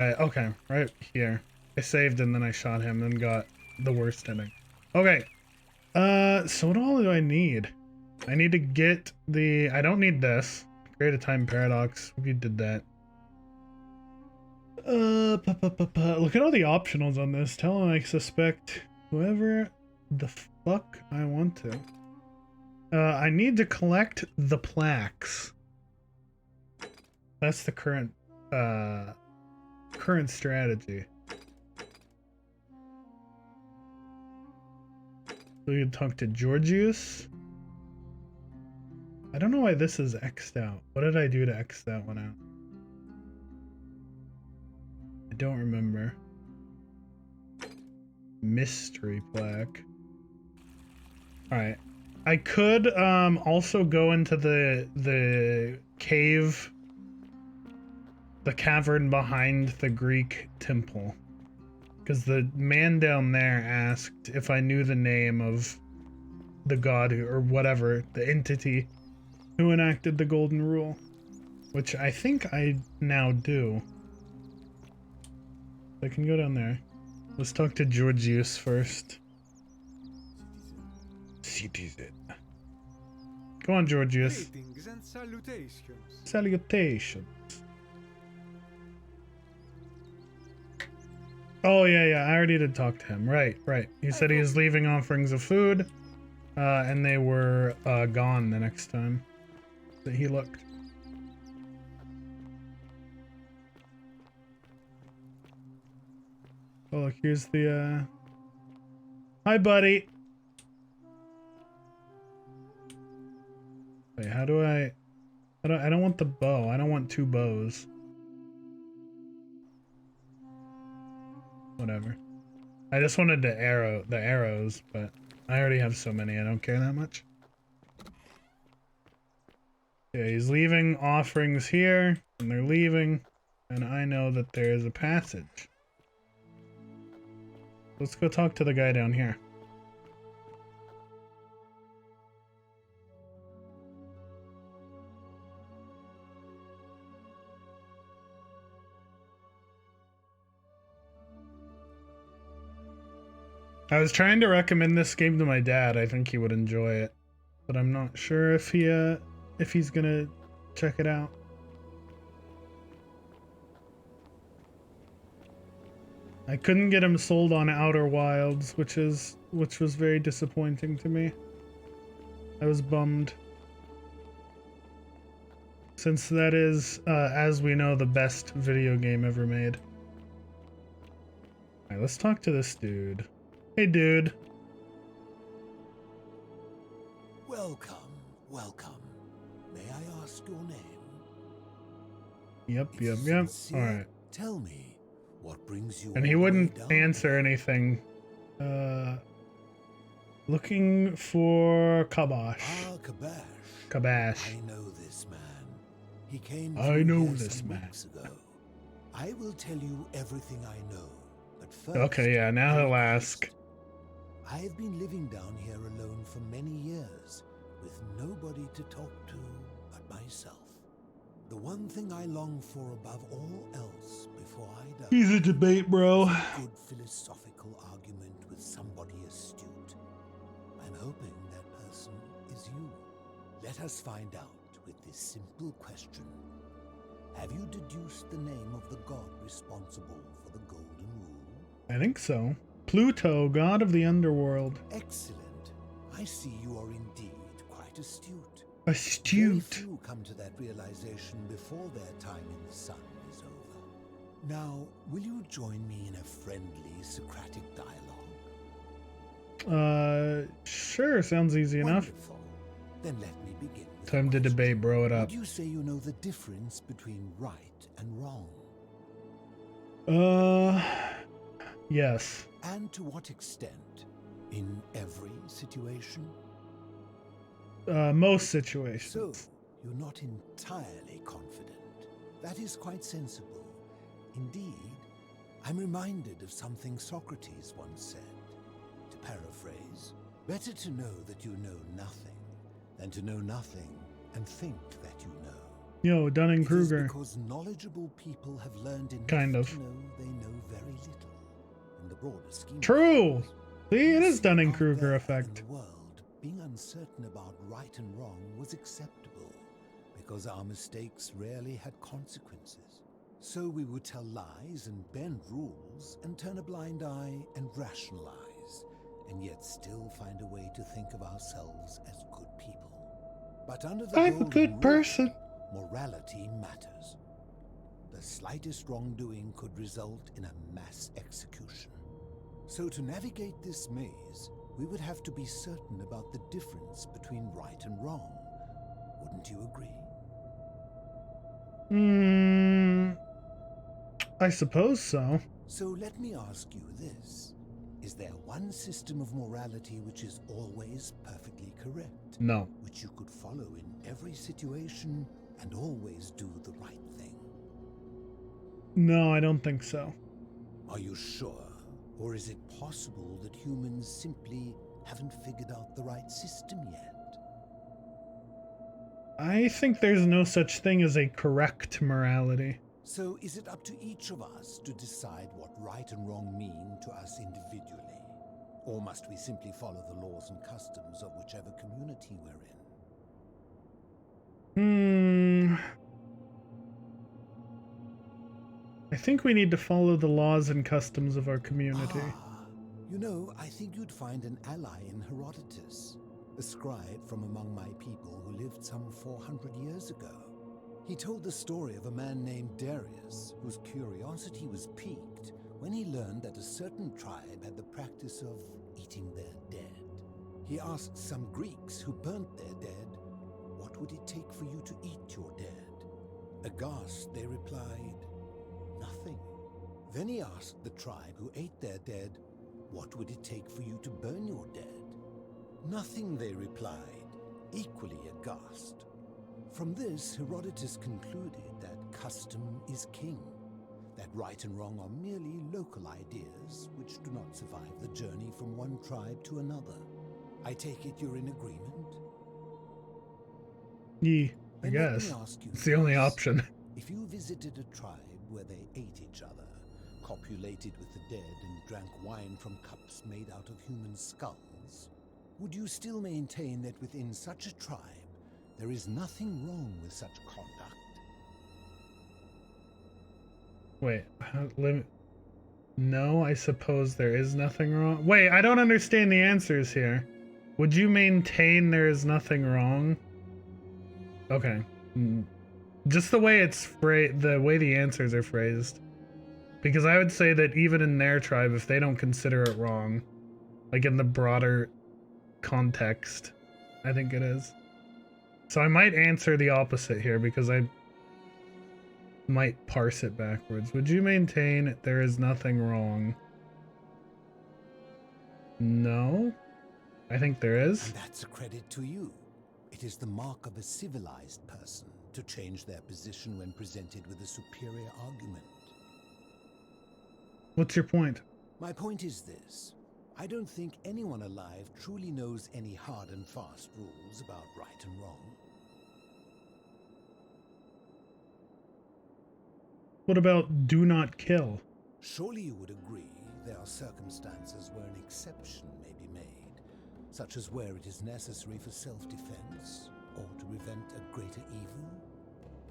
Okay, right here. I saved and then I shot him and got the worst ending. Okay. So what all do I need? I need to get the... I don't need this. Create a time paradox. We did that. Look at all the optionals on this. Tell him I suspect whoever the fuck I want to. I need to collect the plaques. That's the current strategy. So we can talk to Georgius. I don't know why this is X'd out. What did I do to X that one out? I don't remember. Mystery plaque. Alright. I could also go into the cave, the cavern behind the Greek temple. Because the man down there asked if I knew the name of the god or whatever, the entity who enacted the golden rule. Which I think I now do. I can go down there. Let's talk to Georgius first. Citizen. Come on, Georgius. Greetings and salutations. Salutations. Oh, yeah, I already did talk to him. Right. He said he was leaving offerings of food, and they were gone the next time that he looked. Oh, look, here's the, Hi, buddy! Wait, how do I don't want the bow. I don't want two bows. Whatever. I just wanted the arrows, but I already have so many, I don't care that much. Yeah, he's leaving offerings here, and they're leaving, and I know that there is a passage. Let's go talk to the guy down here. I was trying to recommend this game to my dad. I think he would enjoy it, but I'm not sure if he's gonna check it out. I couldn't get him sold on Outer Wilds, which was very disappointing to me. I was bummed, since that is, as we know, the best video game ever made. All right, let's talk to this dude. Hey, dude. Welcome. May I ask your name? Yep. Sincere, All right. Tell me, what brings you? And he wouldn't answer anything. Looking for Kabash. Ah, Kabash. I know this man. He came. I know this man. Weeks ago. I will tell you everything I know, but first. Okay, yeah. Now he'll ask. I have been living down here alone for many years, with nobody to talk to but myself. The one thing I long for above all else before I die. He's a debate, bro. A good philosophical argument with somebody astute. I'm hoping that person is you. Let us find out with this simple question. Have you deduced the name of the god responsible for the golden rule? I think so. Pluto, god of the underworld. Excellent. I see you are indeed quite astute. Astute. Very few come to that realization before their time in the sun is over. Now, will you join me in a friendly Socratic dialogue? Sure, sounds easy enough. Wonderful. Then let me begin with Time to debate, bro it up. Would you say you know the difference between right and wrong? Yes. And to what extent? In every situation? Most situations. So, you're not entirely confident. That is quite sensible. Indeed, I'm reminded of something Socrates once said. To paraphrase, better to know that you know nothing than to know nothing and think that you know. Yo, It is Dunning-Kruger. because knowledgeable people have learned enough Kind of. to know they know very little. In the broader scheme of True! things, See, it you is see, Dunning-Kruger out there effect. in the world, being uncertain about right and wrong was acceptable because our mistakes rarely had consequences. So we would tell lies and bend rules and turn a blind eye and rationalize, and yet still find a way to think of ourselves as good people. But under the I'm a golden good rule, person. morality matters. The slightest wrongdoing could result in a mass execution. So to navigate this maze, we would have to be certain about the difference between right and wrong. Wouldn't you agree? I suppose so. So let me ask you this. Is there one system of morality which is always perfectly correct? No. Which you could follow in every situation and always do the right thing? No, I don't think so. Are you sure? Or is it possible that humans simply haven't figured out the right system yet? I think there's no such thing as a correct morality. So is it up to each of us to decide what right and wrong mean to us individually? Or must we simply follow the laws and customs of whichever community we're in? I think we need to follow the laws and customs of our community. You know, I think you'd find an ally in Herodotus, a scribe from among my people who lived some 400 years ago. He told the story of a man named Darius, whose curiosity was piqued when he learned that a certain tribe had the practice of eating their dead. He asked some Greeks who burnt their dead, "What would it take for you to eat your dead?" Aghast, they replied, "Nothing." Then he asked the tribe who ate their dead, "What would it take for you to burn your dead?" "Nothing," they replied, equally aghast. From this, Herodotus concluded that custom is king, that right and wrong are merely local ideas which do not survive the journey from one tribe to another. I take it you're in agreement? I Then guess. let me ask you It's the only this. option. If you visited a tribe where they ate each other, copulated with the dead, and drank wine from cups made out of human skulls, would you still maintain that within such a tribe there is nothing wrong with such conduct? Wait, no, I suppose there is nothing wrong. Wait, I don't understand the answers here. Would you maintain there is nothing wrong? Okay. Just the way it's phrased, the way the answers are phrased. Because I would say that even in their tribe, if they don't consider it wrong, like in the broader context, I think it is. So I might answer the opposite here because I might parse it backwards. Would you maintain there is nothing wrong? No, I think there is. And that's a credit to you. It is the mark of a civilized person to change their position when presented with a superior argument. What's your point? My point is this. I don't think anyone alive truly knows any hard and fast rules about right and wrong. What about do not kill? Surely you would agree there are circumstances where an exception may be made, such as where it is necessary for self-defense or to prevent a greater evil.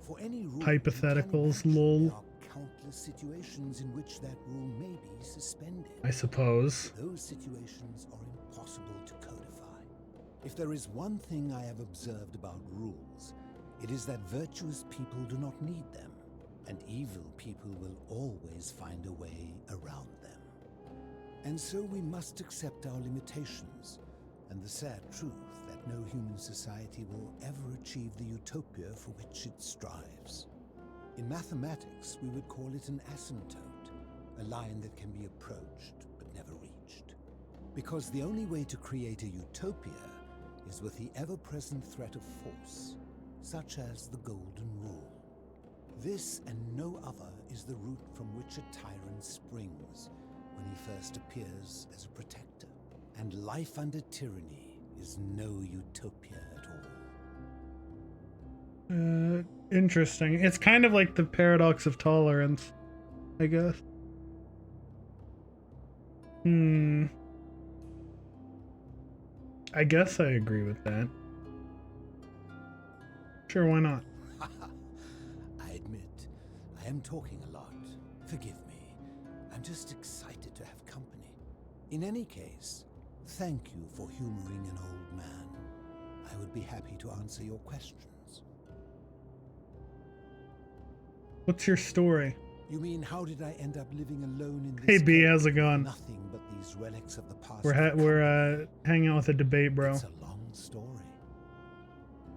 For any rule, Hypotheticals, you can imagine lol. there are countless situations in which that rule may be suspended. I suppose. Those situations are impossible to codify. If there is one thing I have observed about rules, it is that virtuous people do not need them, and evil people will always find a way around them. And so we must accept our limitations, and the sad truth that no human society will ever achieve the utopia for which it strives. In mathematics, we would call it an asymptote, a line that can be approached but never reached. Because the only way to create a utopia is with the ever-present threat of force, such as the Golden Rule. This and no other is the root from which a tyrant springs when he first appears as a protector. And life under tyranny is no utopia at all. Interesting. It's kind of like the paradox of tolerance, I guess. I guess I agree with that. Sure, why not? I admit, I am talking a lot. Forgive me. I'm just excited to have company. In any case, thank you for humoring an old man. I would be happy to answer your questions. What's your story? You mean, how did I end up living alone in this Hey B, cave how's it with going? nothing but these relics of the past? We're hanging out with a debate, bro. It's a long story.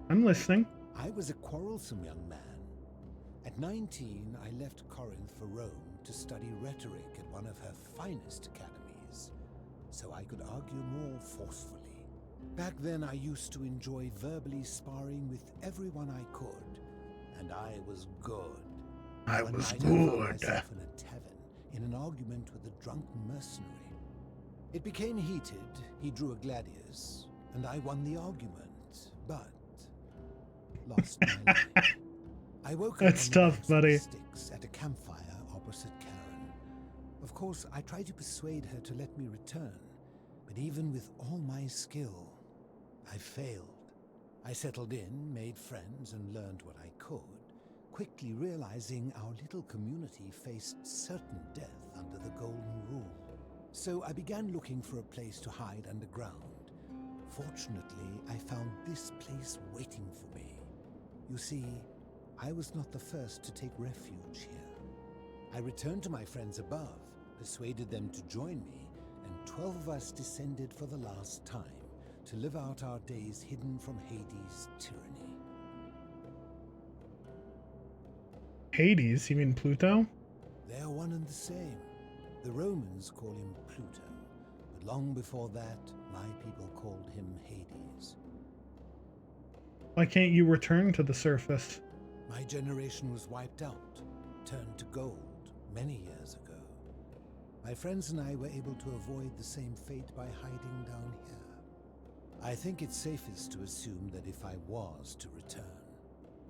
I'm listening. I was a quarrelsome young man. At 19, I left Corinth for Rome to study rhetoric at one of her finest academies, so I could argue more forcefully. Back then, I used to enjoy verbally sparring with everyone I could, and I was good. I One was night I found good. myself in a tavern in an argument with a drunk mercenary. It became heated. He drew a gladius, and I won the argument, but lost my life. I woke That's up on the tough, banks of buddy. the Styx at a campfire opposite Karen. Of course, I tried to persuade her to let me return, but even with all my skill, I failed. I settled in, made friends, and learned what I could, quickly realizing our little community faced certain death under the Golden Rule. So I began looking for a place to hide underground. Fortunately, I found this place waiting for me. You see, I was not the first to take refuge here. I returned to my friends above, persuaded them to join me, and 12 of us descended for the last time to live out our days hidden from Hades' tyranny. Hades? You mean Pluto? They are one and the same. The Romans call him Pluto, but long before that, my people called him Hades. Why can't you return to the surface? My generation was wiped out, turned to gold, many years ago. My friends and I were able to avoid the same fate by hiding down here. I think it's safest to assume that if I was to return,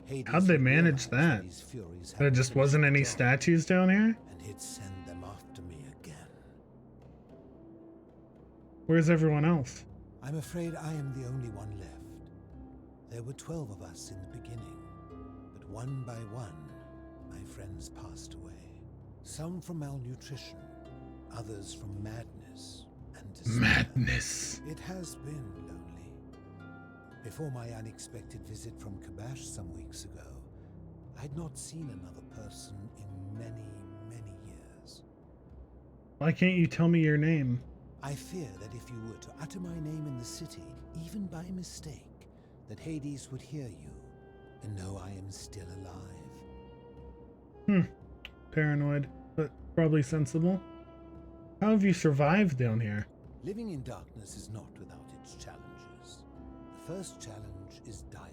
Hades How'd they would manage realize that? these furies There hadn't just finished wasn't the any job, statues down here? and he'd send them after me again. Where's everyone else? I'm afraid I am the only one left. There were 12 of us in the beginning, but one by one, my friends passed away. Some from malnutrition, others from madness and despair. Madness. It has been lonely. Before my unexpected visit from Kabash some weeks ago, I'd not seen another person in many, many years. Why can't you tell me your name? I fear that if you were to utter my name in the city, even by mistake, that Hades would hear you and know I am still alive. Paranoid, but probably sensible. How have you survived down here? Living in darkness is not without its challenges. The first challenge is diet.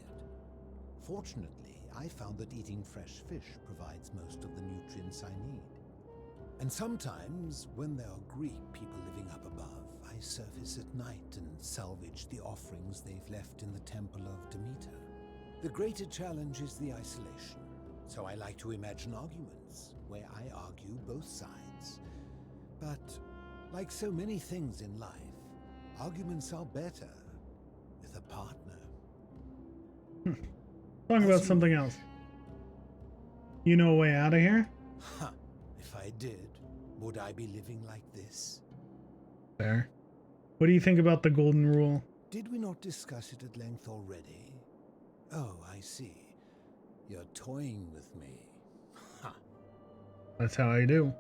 Fortunately, I found that eating fresh fish provides most of the nutrients I need. And sometimes, when there are Greek people living up above, I surface at night and salvage the offerings they've left in the temple of Demeter. The greater challenge is the isolation, so I like to imagine arguments, where I argue both sides. But, like so many things in life, arguments are better with a partner. Talking about something else. You know a way out of here? Ha! If I did, would I be living like this? Fair. What do you think about the Golden Rule? Did we not discuss it at length already? Oh, I see. You're toying with me. Ha! That's how I do.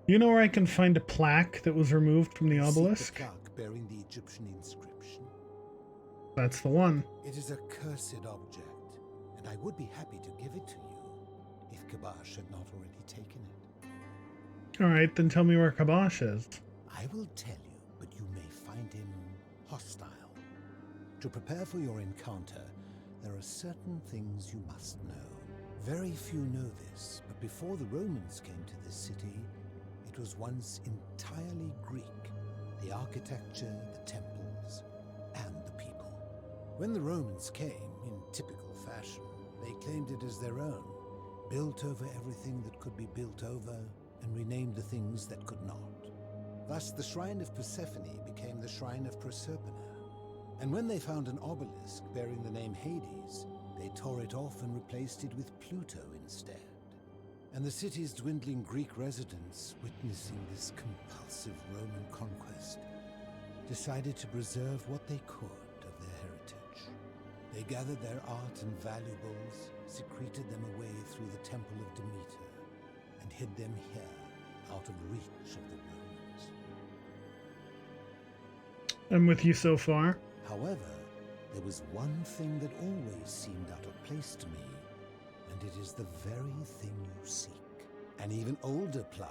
You know where I can find a plaque that was removed from the Seek obelisk? the plaque bearing the Egyptian inscription. That's the one. It is a cursed object, and I would be happy to give it to you if Kabash had not already taken it. Alright, then tell me where Kabash is. I will tell you, but you may find him hostile. To prepare for your encounter, there are certain things you must know. Very few know this, but before the Romans came to this city, it was once entirely Greek. The architecture, the temples, and the people. When the Romans came, in typical fashion. They claimed it as their own, built over everything that could be built over, and renamed the things that could not. Thus, the Shrine of Persephone became the Shrine of Proserpina. And when they found an obelisk bearing the name Hades, they tore it off and replaced it with Pluto instead. And the city's dwindling Greek residents, witnessing this compulsive Roman conquest, decided to preserve what they could of their heritage. They gathered their art and valuables, secreted them away through the Temple of Demeter, and hid them here, out of reach of the Romans. I'm with you so far. However, there was one thing that always seemed out of place to me, and it is the very thing you seek. An even older plaque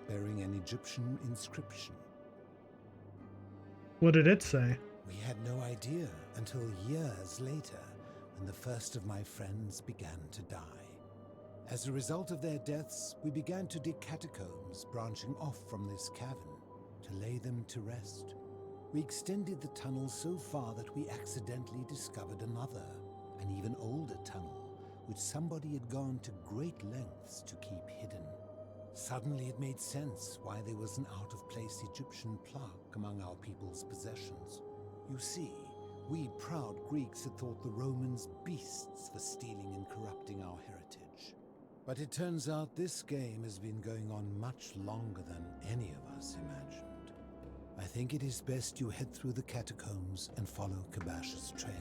bearing an Egyptian inscription. What did it say? We had no idea until years later, when the first of my friends began to die. As a result of their deaths, we began to dig catacombs branching off from this cavern to lay them to rest. We extended the tunnel so far that we accidentally discovered another, an even older tunnel, which somebody had gone to great lengths to keep hidden. Suddenly it made sense why there was an out-of-place Egyptian plaque among our people's possessions. You see, we proud Greeks had thought the Romans beasts for stealing and corrupting our heritage. But it turns out this game has been going on much longer than any of us imagined. I think it is best you head through the catacombs and follow Kabash's trail.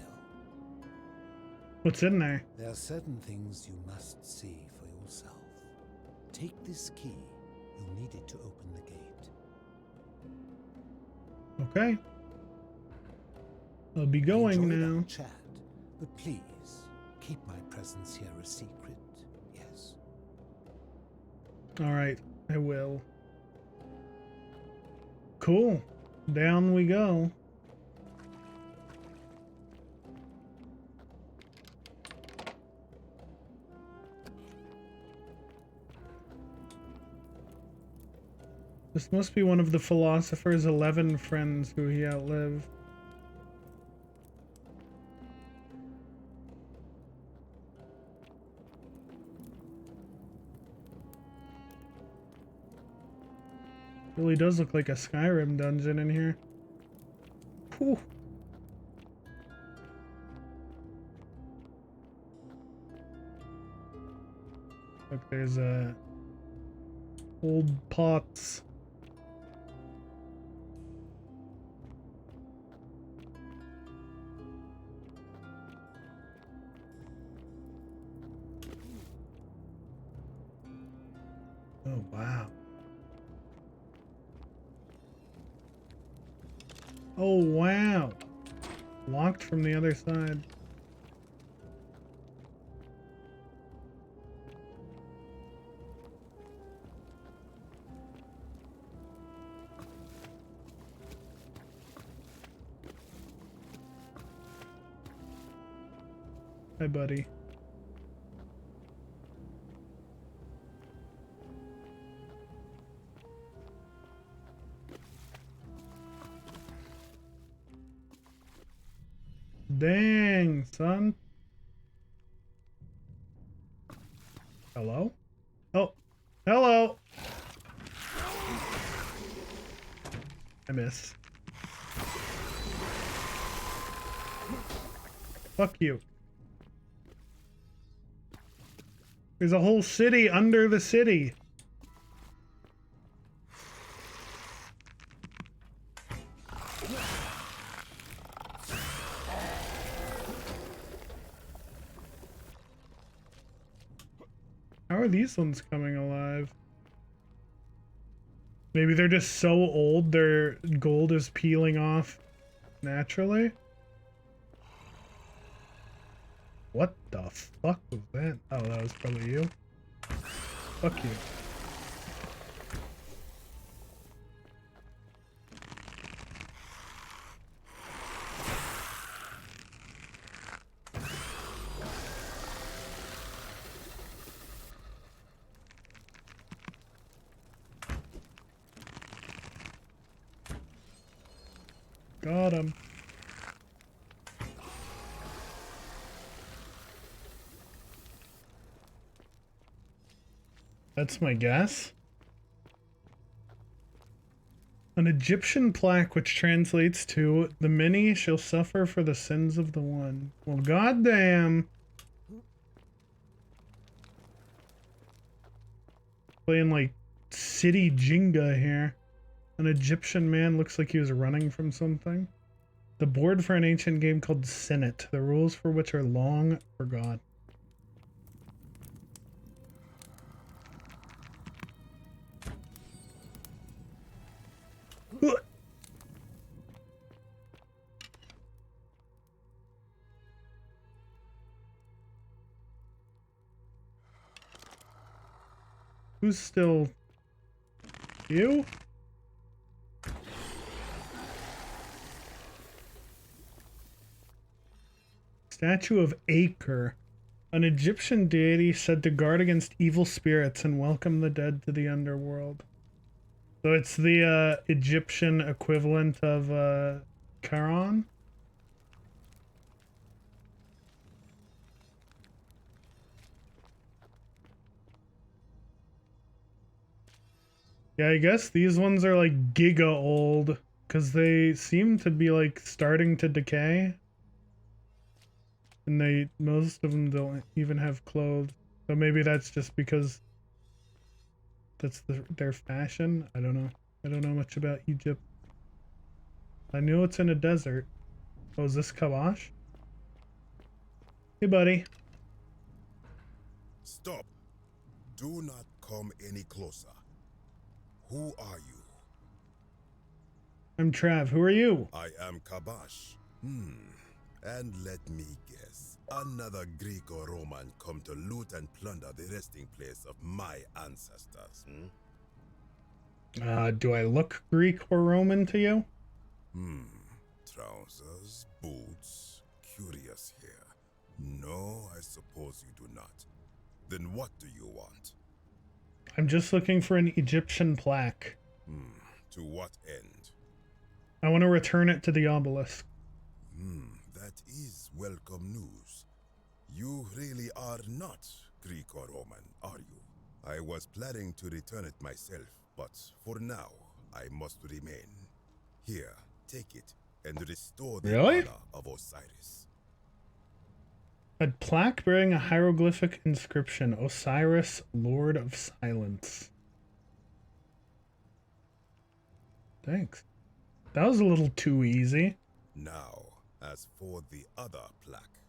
What's in there? There are certain things you must see for yourself. Take this key. You'll need it to open the gate. Okay. I'll be going now. Our chat, but please keep my presence here a secret. Yes. All right, I will. Cool. Down we go. This must be one of the philosopher's 11 friends who he outlived. Really does look like a Skyrim dungeon in here. Whew. Look, there's old pots. Oh, wow. Oh, wow. Locked from the other side. Hi, buddy. Dang, son. Hello? Oh, hello. I missed. Fuck you. There's a whole city under the city. How are these ones coming alive? Maybe they're just so old their gold is peeling off naturally? What the fuck was that? Oh, that was probably you. Fuck you. Got him. That's my guess. An Egyptian plaque which translates to, the many shall suffer for the sins of the one. Well, goddamn. Playing like city Jenga here. An Egyptian man looks like he was running from something. The board for an ancient game called Senate, the rules for which are long forgotten. Who's still... You? Statue of Acre. An Egyptian deity said to guard against evil spirits and welcome the dead to the underworld. So it's the Egyptian equivalent of Charon? Yeah, I guess these ones are like giga old because they seem to be like starting to decay. And most of them don't even have clothes. So maybe that's just because that's their fashion. I don't know. I don't know much about Egypt. I know it's in a desert. Oh, is this Kawash? Hey, buddy. Stop. Do not come any closer. Who are you? I'm Trav. Who are you? I am Kabash. And let me guess. Another Greek or Roman come to loot and plunder the resting place of my ancestors, Do I look Greek or Roman to you? Trousers, boots, curious here. No, I suppose you do not. Then what do you want? I'm just looking for an Egyptian plaque. To what end? I want to return it to the obelisk. That is welcome news. You really are not Greek or Roman, are you? I was planning to return it myself, but for now, I must remain. Here, take it and restore the honor of Osiris. A plaque bearing a hieroglyphic inscription, Osiris, Lord of Silence. Thanks. That was a little too easy. Now, as for the other plaque.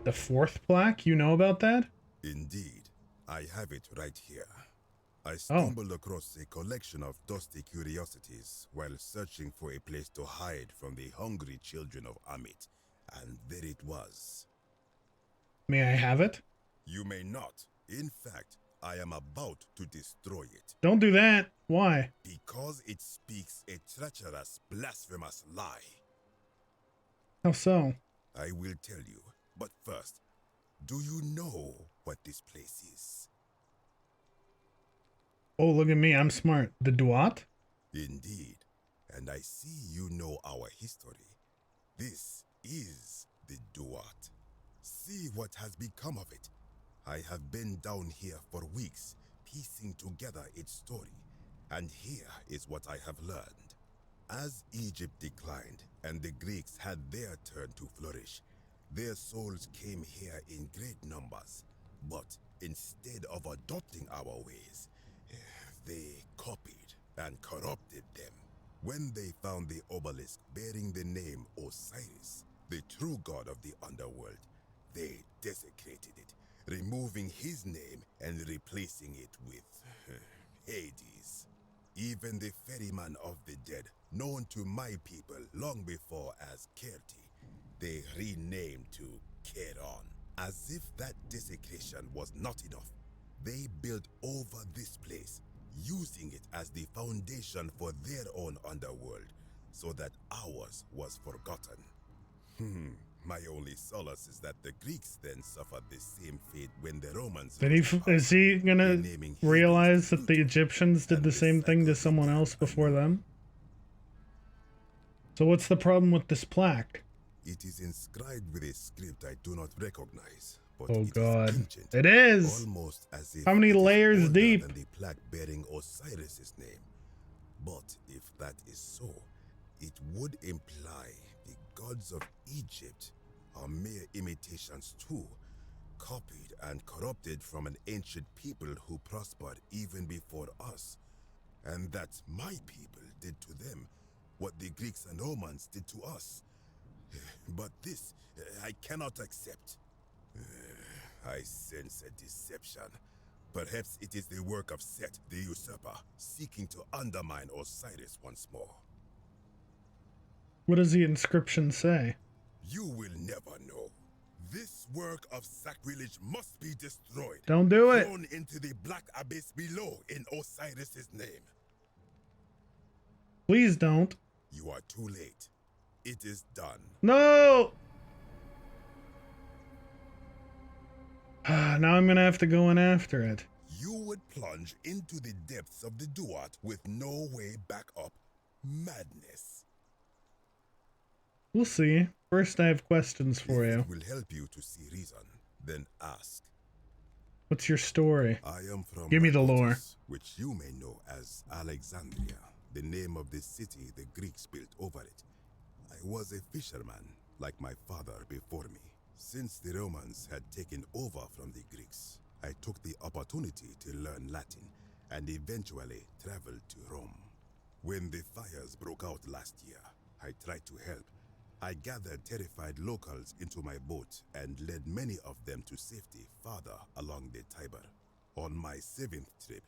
The fourth plaque? You know about that? Indeed. I have it right here. I stumbled across a collection of dusty curiosities while searching for a place to hide from the hungry children of Amit, and there it was. May I have it? You may not. In fact, I am about to destroy it. Don't do that. Why? Because it speaks a treacherous, blasphemous lie. How so? I will tell you, but first, do you know what this place is? Oh, look at me. I'm smart. The Duat? Indeed. And I see you know our history. This is the Duat. See what has become of it. I have been down here for weeks, piecing together its story. And here is what I have learned. As Egypt declined and the Greeks had their turn to flourish, their souls came here in great numbers. But instead of adopting our ways, they copied and corrupted them. When they found the obelisk bearing the name Osiris, the true god of the underworld, they desecrated it, removing his name and replacing it with Hades. Even the ferryman of the dead, known to my people long before as Kerti, they renamed to Keron. As if that desecration was not enough, they built over this place, using it as the foundation for their own underworld, so that ours was forgotten. My only solace is that the Greeks then suffered the same fate when the Romans... Is he gonna realize that the Egyptians did the same thing to someone else before them? So what's the problem with this plaque? It is inscribed with a script I do not recognize, but Oh it is god. ancient, It is! almost as if How many it is layers older deep? than the plaque bearing Osiris's name. But if that is so, it would imply the gods of Egypt are mere imitations too, copied and corrupted from an ancient people who prospered even before us. And that my people did to them what the Greeks and Romans did to us. But this, I cannot accept. I sense a deception. Perhaps it is the work of Set, the usurper, seeking to undermine Osiris once more. What does the inscription say? You will never know. This work of sacrilege must be destroyed. Don't do it! Thrown into the black abyss below in Osiris's name. Please don't. You are too late. It is done. No! Now I'm gonna have to go in after it. You would plunge into the depths of the Duat with no way back up. Madness. We'll see. First, I have questions for If you. it will help you to see reason, then ask. What's your story? I am from Give me the lore. Rakotis, which you may know as Alexandria, the name of the city the Greeks built over it. I was a fisherman, like my father before me. Since the Romans had taken over from the Greeks, I took the opportunity to learn Latin and eventually traveled to Rome. When the fires broke out last year, I tried to help. I gathered terrified locals into my boat and led many of them to safety farther along the Tiber. On my 7th trip,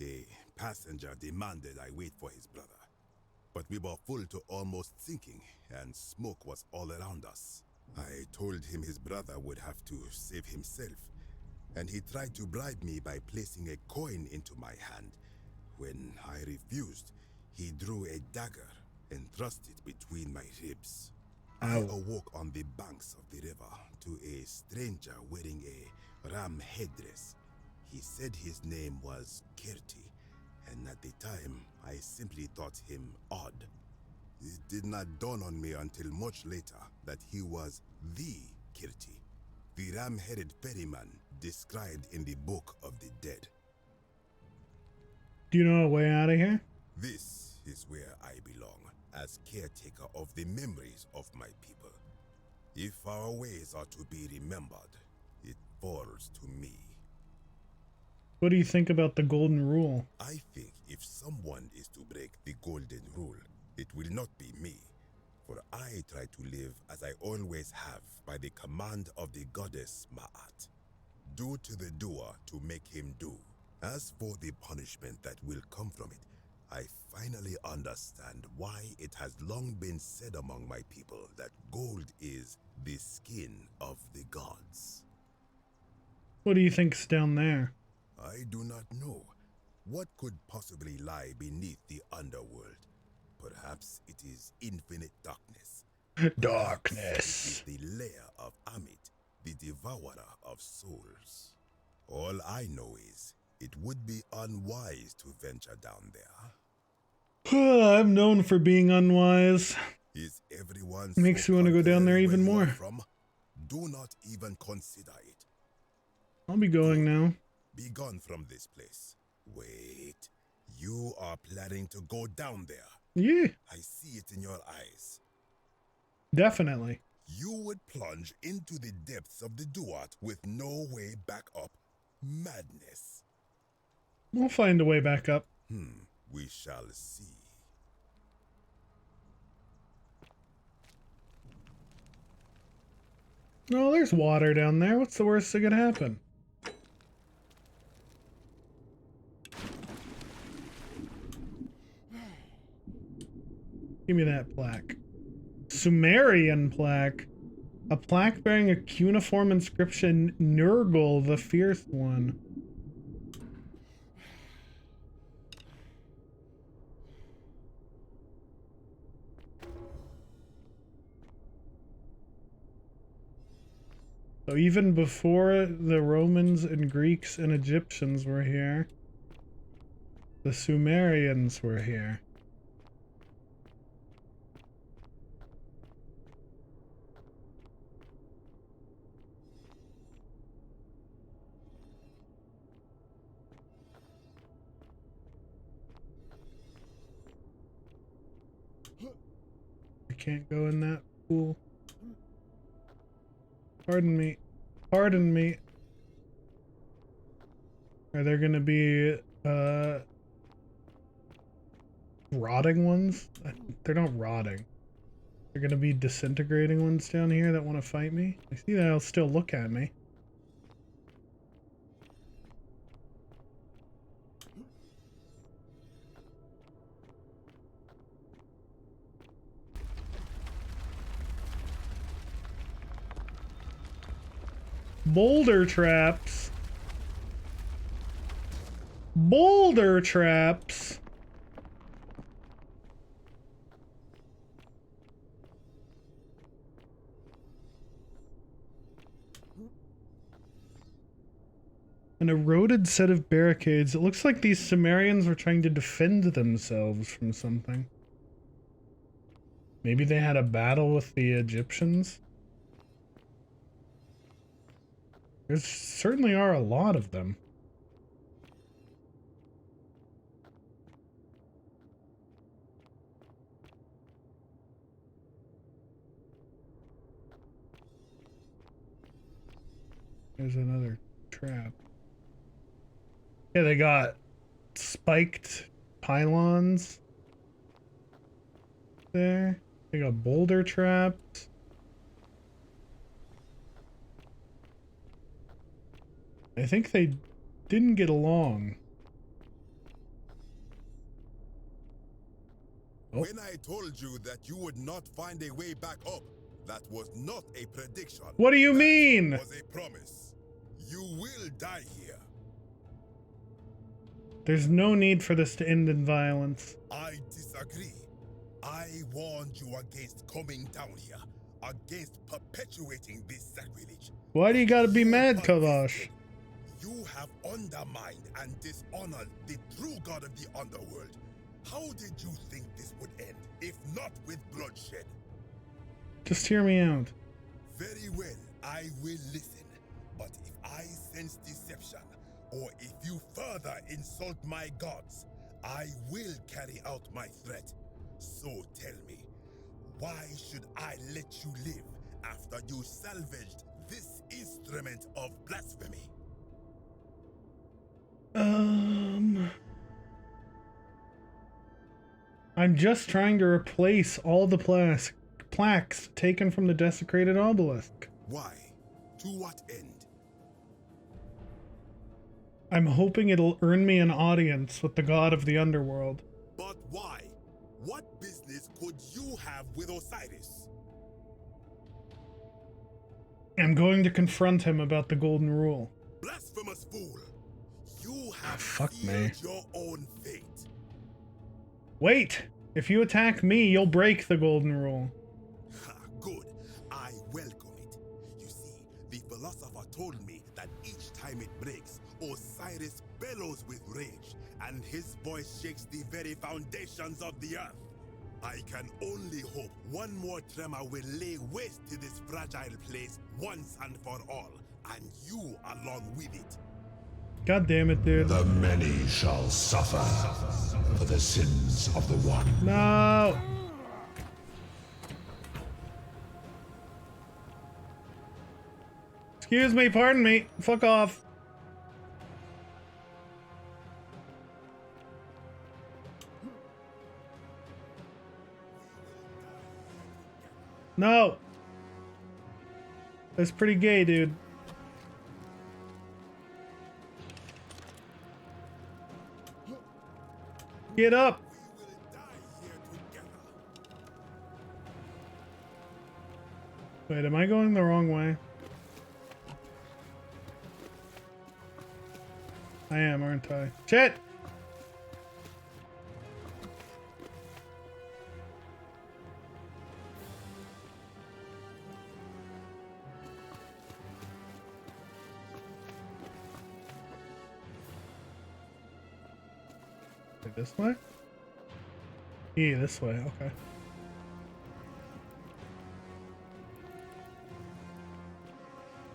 a passenger demanded I wait for his brother. But we were full to almost sinking, and smoke was all around us. I told him his brother would have to save himself, and he tried to bribe me by placing a coin into my hand. When I refused, he drew a dagger and thrust it between my ribs. I awoke on the banks of the river to a stranger wearing a ram headdress. He said his name was Kirti, and at the time, I simply thought him odd. It did not dawn on me until much later that he was the Kirti, the ram-headed ferryman described in the Book of the Dead. Do you know a way out of here? This is where I belong, as caretaker of the memories of my people. If our ways are to be remembered, it falls to me. What do you think about the golden rule? I think if someone is to break the golden rule, it will not be me, for I try to live as I always have by the command of the goddess Ma'at. Do to the doer to make him do. As for the punishment that will come from it, I finally understand why it has long been said among my people that gold is the skin of the gods. What do you think's down there? I do not know. What could possibly lie beneath the underworld? Perhaps it is infinite darkness. Darkness. Perhaps it is the lair of Amit, the devourer of souls. All I know is it would be unwise to venture down there. I'm known for being unwise. Is everyone Makes so you want to go down there contrary even where you are more. from? Do not even consider it. I'll be going now. Be gone from this place. Wait, you are planning to go down there. Yeah, I see it in your eyes. definitely. You would plunge into the depths of the Duat with no way back up. Madness. We'll find a way back up. We shall see. Oh, there's water down there. What's the worst that could happen? Give me that plaque. Sumerian plaque. A plaque bearing a cuneiform inscription, Nurgle the Fierce One. So even before the Romans and Greeks and Egyptians were here, the Sumerians were here. I can't go in that pool. Pardon me. Pardon me. Are there gonna be, rotting ones? They're not rotting. They're gonna be disintegrating ones down here that want to fight me? I see that they'll still look at me. Boulder traps. Boulder traps. An eroded set of barricades. It looks like these Sumerians were trying to defend themselves from something. Maybe they had a battle with the Egyptians? There certainly are a lot of them. There's another trap. Yeah, they got spiked pylons there. They got boulder traps. I think they didn't get along. Oh. When I told you that you would not find a way back up, that was not a prediction. What do you That mean? was a promise. You will die here. There's no need for this to end in violence. I disagree. I warned you against coming down here, against perpetuating this sacrilege. Why do you gotta be mad, Kavash? You have undermined and dishonored the true god of the underworld. How did you think this would end, if not with bloodshed? Just hear me out. Very well, I will listen. But if I sense deception, or if you further insult my gods, I will carry out my threat. So tell me, why should I let you live after you salvaged this instrument of blasphemy? I'm just trying to replace all the plaques taken from the desecrated obelisk. Why? To what end? I'm hoping it'll earn me an audience with the god of the underworld. But why? What business could you have with Osiris? I'm going to confront him about the golden rule. Blasphemous fool! You have Fuck sealed me. your own fate. Wait! If you attack me, you'll break the golden rule. Ha, good. I welcome it. You see, the philosopher told me that each time it breaks, Osiris bellows with rage, and his voice shakes the very foundations of the earth. I can only hope one more tremor will lay waste to this fragile place once and for all, and you along with it. God damn it, dude. The many shall suffer for the sins of the one. No! Excuse me, pardon me. Fuck off. No! That's pretty gay, dude. Get up! We will die here together. Wait, am I going the wrong way? I am, aren't I? Shit! Wait, this way? Yeah, this way, okay.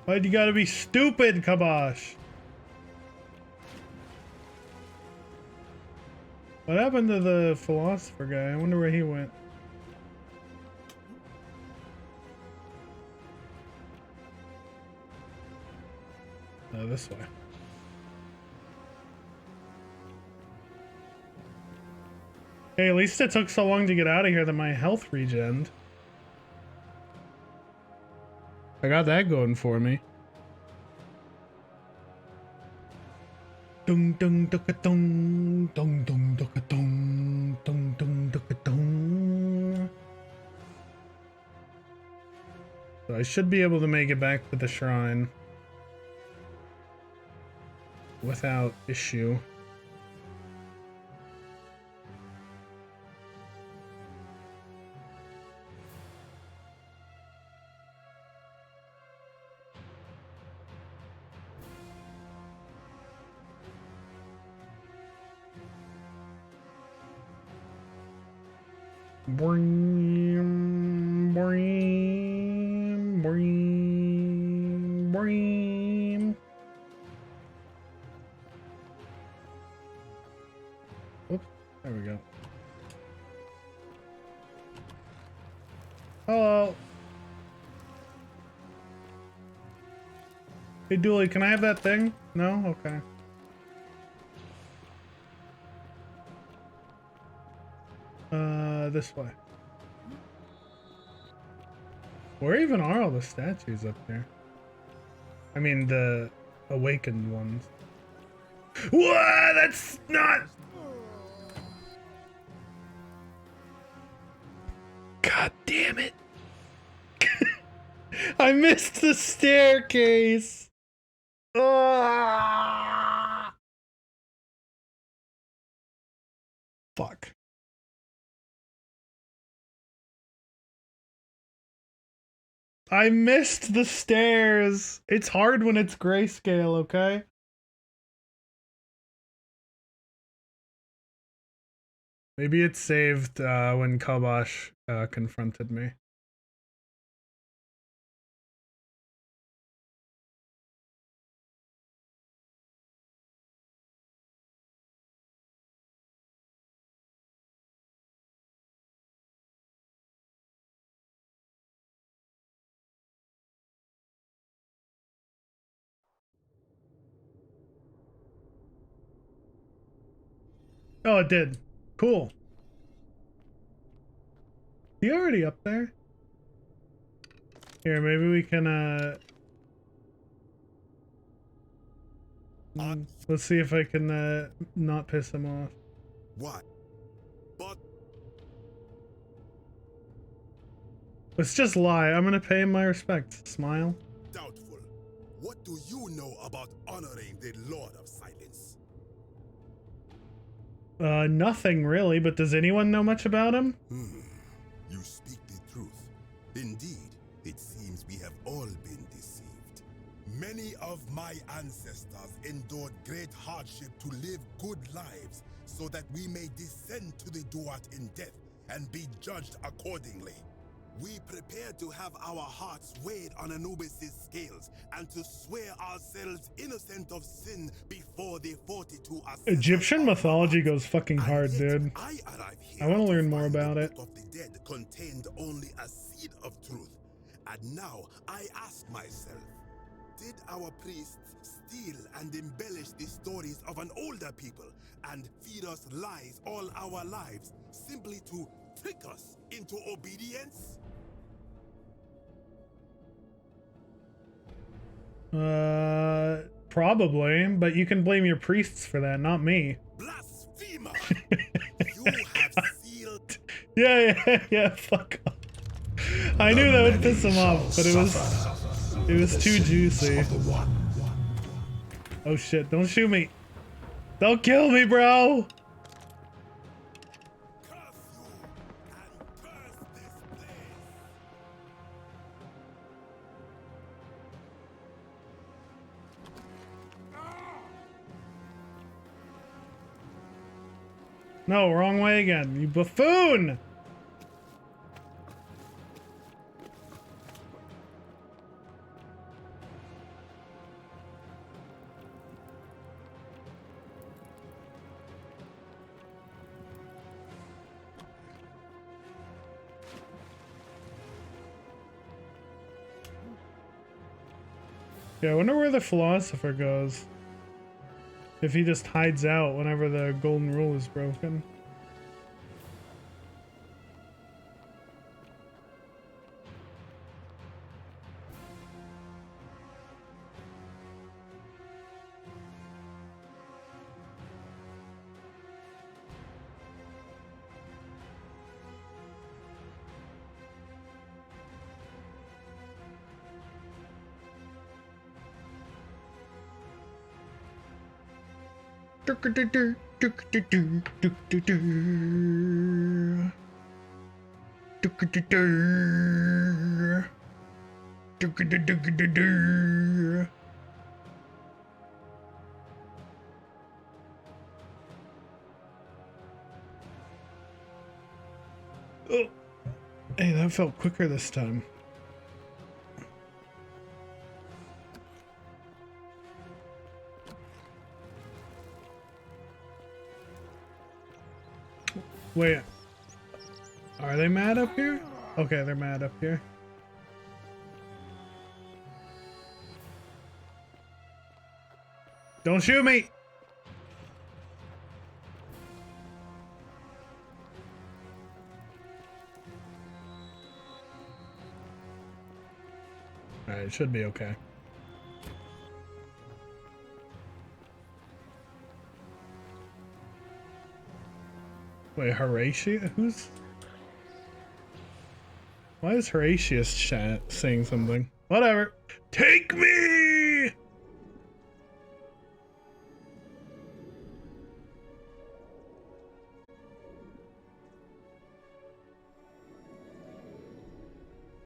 Why'd you gotta be stupid, Kabosh? What happened to the philosopher guy? I wonder where he went. this way. Hey, at least it took so long to get out of here that my health regened. I got that going for me. Dung dung duka dung dung dung duka dung dung dung duka dung. So I should be able to make it back to the shrine without issue. Boing, boing, boing, boing. Oops, there we go. Hello. Hey, Dooley, can I have that thing? No? Okay. This way. Where even are all the statues up there? I mean, the awakened ones. Whoa, that's not... God damn it. I missed the staircase. Ah! Fuck. I missed the stairs. It's hard when it's grayscale, okay? Maybe it saved when Kabash confronted me. Oh, it did. Cool. You already up there? Here, maybe we can let's see if I can not piss him off. What? But Let's just lie. I'm gonna pay him my respects. Smile. doubtful. What do you know about honoring the Lord of Silence? Nothing really, but does anyone know much about him? You speak the truth. Indeed, it seems we have all been deceived. Many of my ancestors endured great hardship to live good lives so that we may descend to the Duat in death and be judged accordingly. We prepare to have our hearts weighed on Anubis' scales and to swear ourselves innocent of sin before the 42 Egyptian mythology goes fucking hard, dude. I arrive here I want to to learn more find about the it. Book of the Dead contained only a seed of truth. And now I ask myself, did our priests steal and embellish the stories of an older people and feed us lies all our lives simply to trick us into obedience? Probably, but you can blame your priests for that, not me. Blasphemer! You have sealed. Yeah, fuck off. I knew that would piss him off, but it was too juicy. Oh shit, don't shoot me. Don't kill me, bro! Curse you and curse this place! No, wrong way again, you buffoon! Yeah, I wonder where the philosopher goes. If he just hides out whenever the golden rule is broken. Oh, hey, that felt quicker this time. Wait, are they mad up here? Okay, they're mad up here. Don't shoot me! Alright, it should be okay. Wait, Horatius? Who's... Why is Horatius saying something? Whatever. Take me!